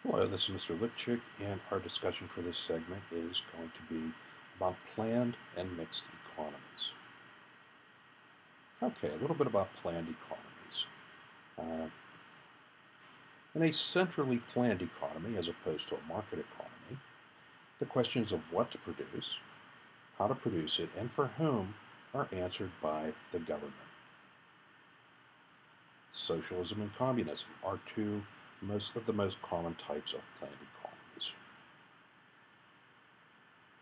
Hello, this is Mr. Lipchick, and our discussion for this segment is going to be about planned and mixed economies. Okay, a little bit about planned economies. Uh, in a centrally planned economy, as opposed to a market economy, the questions of what to produce, how to produce it, and for whom are answered by the government. Socialism and communism are two of the most common types of planned economies.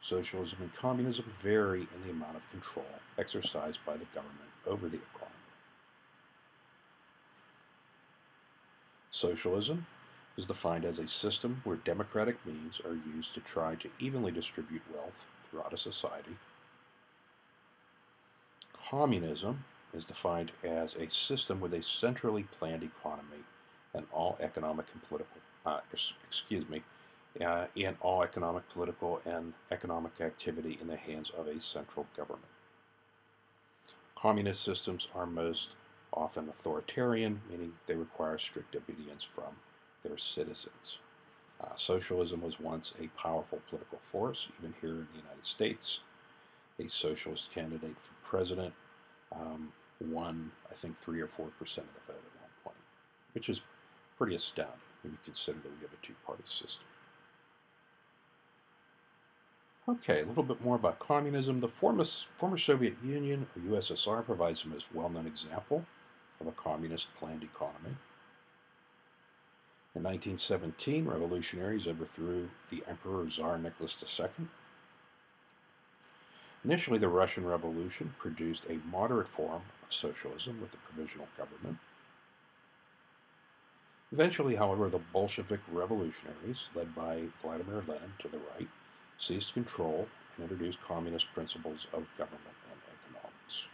Socialism and communism vary in the amount of control exercised by the government over the economy. Socialism is defined as a system where democratic means are used to try to evenly distribute wealth throughout a society. Communism is defined as a system with a centrally planned economy and all economic and political, and all economic, political, and economic activity in the hands of a central government. Communist systems are most often authoritarian, meaning they require strict obedience from their citizens. Socialism was once a powerful political force, even here in the United States. A socialist candidate for president won, I think, 3 or 4% of the vote at one point, which is pretty astounding when you consider that we have a two-party system. Okay, a little bit more about communism. The former Soviet Union, or USSR, provides the most well-known example of a communist planned economy. In 1917, revolutionaries overthrew the Emperor Tsar Nicholas II. Initially, the Russian Revolution produced a moderate form of socialism with a provisional government. Eventually, however, the Bolshevik revolutionaries, led by Vladimir Lenin to the right, seized control and introduced communist principles of government and economics.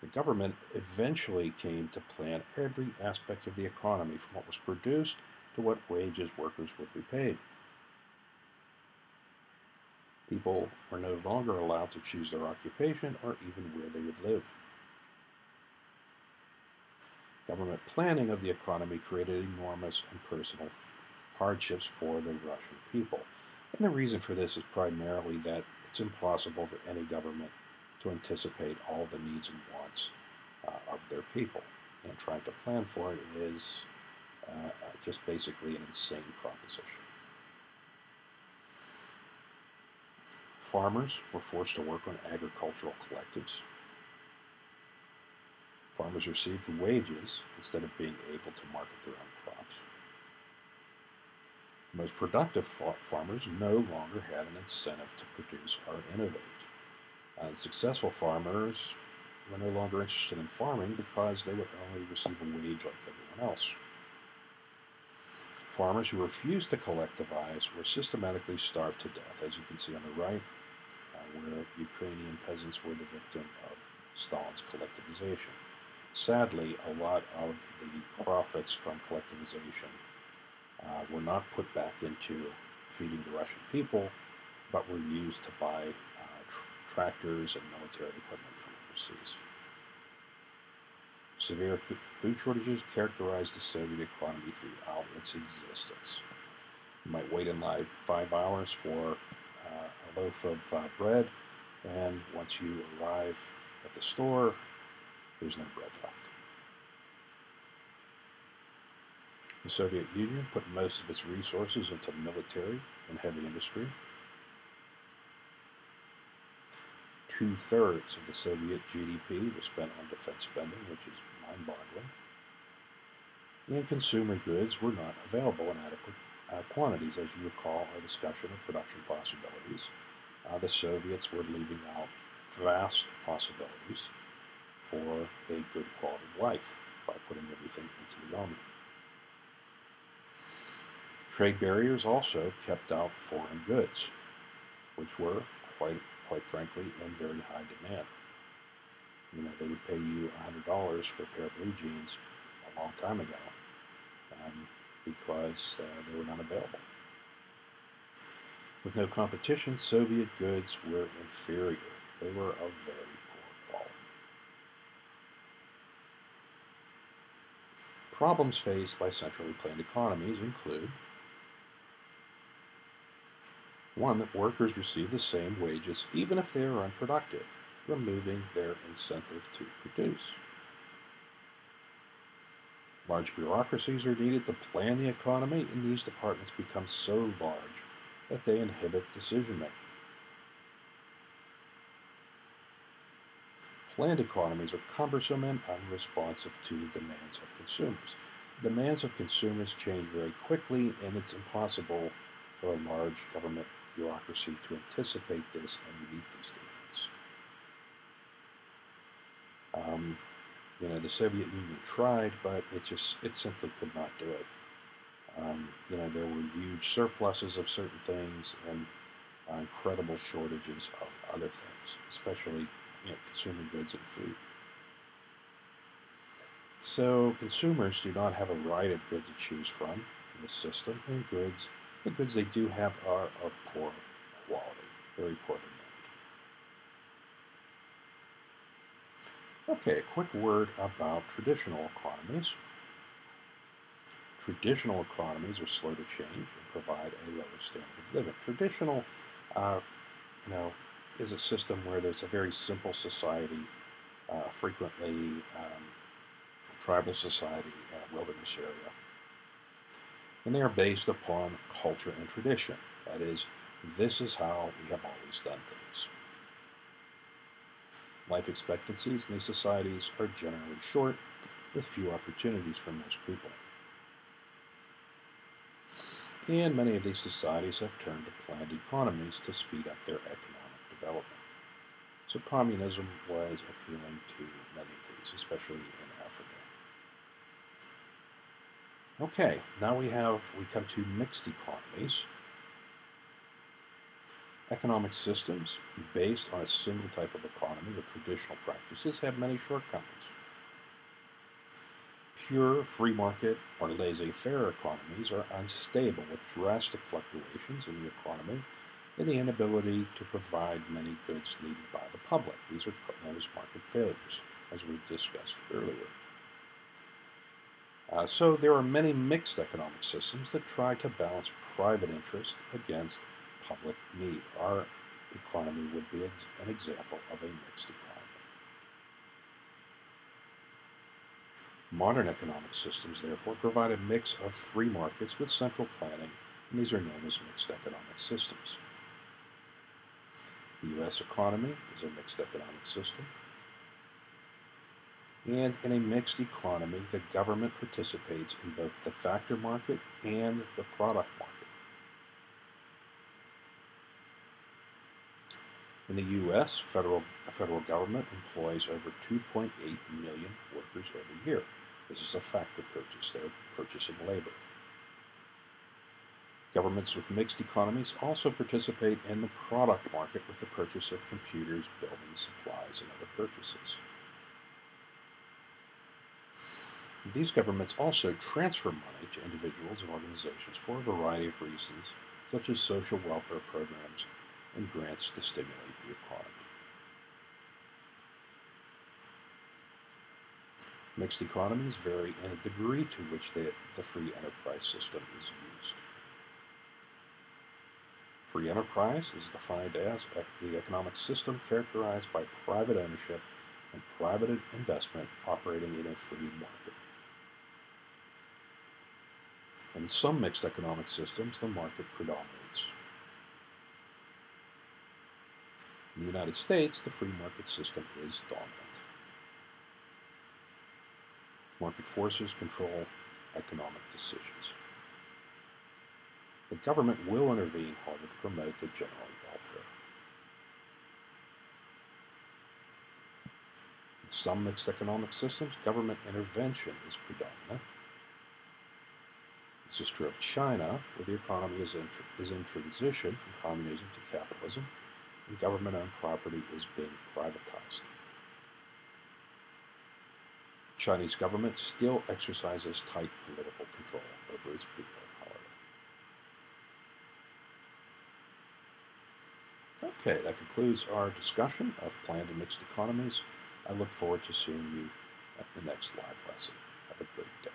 The government eventually came to plan every aspect of the economy, from what was produced to what wages workers would be paid. People were no longer allowed to choose their occupation or even where they would live. Government planning of the economy created enormous and personal hardships for the Russian people. And the reason for this is primarily that it's impossible for any government to anticipate all the needs and wants of their people. And trying to plan for it is just basically an insane proposition. Farmers were forced to work on agricultural collectives. Farmers received wages instead of being able to market their own crops. The most productive farmers no longer had an incentive to produce or innovate. Successful farmers were no longer interested in farming because they would only receive a wage like everyone else. Farmers who refused to collectivize were systematically starved to death, as you can see on the right, where Ukrainian peasants were the victim of Stalin's collectivization. Sadly, a lot of the profits from collectivization were not put back into feeding the Russian people, but were used to buy tractors and military equipment from overseas. Severe food shortages characterized the Soviet economy throughout its existence. You might wait in line 5 hours for a loaf of bread, and once you arrive at the store, there's no bread left. The Soviet Union put most of its resources into military and heavy industry. 2/3 of the Soviet GDP was spent on defense spending, which is mind-boggling. And consumer goods were not available in adequate quantities. As you recall our discussion of production possibilities, the Soviets were leaving out vast possibilities for a good quality of life by putting everything into the army. Trade barriers also kept out foreign goods, which were quite frankly in very high demand. You know, they would pay you $100 for a pair of blue jeans a long time ago because they were not available. With no competition, Soviet goods were inferior. They were of very poor quality. Problems faced by centrally planned economies include: one, that workers receive the same wages even if they are unproductive, removing their incentive to produce. Large bureaucracies are needed to plan the economy, and these departments become so large that they inhibit decision making. Planned economies are cumbersome and unresponsive to the demands of consumers. The demands of consumers change very quickly, and it's impossible for a large government bureaucracy to anticipate this and meet these demands. The Soviet Union tried, but it simply could not do it. There were huge surpluses of certain things and incredible shortages of other things, especially consumer goods and food. So consumers do not have a right of good to choose from in this system, and the goods they do have are of poor quality, very poor demand. Okay, a quick word about traditional economies. Traditional economies are slow to change and provide a lower standard of living. Traditional, is a system where there's a very simple society, frequently tribal society, wilderness area, and they are based upon culture and tradition. That is, this is how we have always done things. Life expectancies in these societies are generally short, with few opportunities for most people. And many of these societies have turned to planned economies to speed up their economic development. So communism was appealing to many of these, especially in Africa. Okay, now we come to mixed economies. Economic systems based on a single type of economy with traditional practices have many shortcomings. Pure free market or laissez-faire economies are unstable, with drastic fluctuations in the economy and the inability to provide many goods needed by the public. These are known as market failures, as we've discussed earlier. So there are many mixed economic systems that try to balance private interest against public need. Our economy would be an example of a mixed economy. Modern economic systems, therefore, provide a mix of free markets with central planning, and these are known as mixed economic systems. The U.S. economy is a mixed economic system. And in a mixed economy, the government participates in both the factor market and the product market. In the U.S., the federal government employs over 2.8 million workers every year. This is a factor purchase. They're purchasing labor. Governments with mixed economies also participate in the product market with the purchase of computers, buildings, supplies, and other purchases. These governments also transfer money to individuals and organizations for a variety of reasons, such as social welfare programs and grants to stimulate the economy. Mixed economies vary in the degree to which the free enterprise system is used. Free enterprise is defined as the economic system characterized by private ownership and private investment operating in a free market. In some mixed economic systems, the market predominates. In the United States, the free market system is dominant. Market forces control economic decisions. The government will intervene, however, to promote the general welfare. In some mixed economic systems, government intervention is predominant. This is true of China, where the economy is in transition from communism to capitalism, and government-owned property is being privatized. The Chinese government still exercises tight political control over its people, however. Okay, that concludes our discussion of planned and mixed economies. I look forward to seeing you at the next live lesson. Have a great day.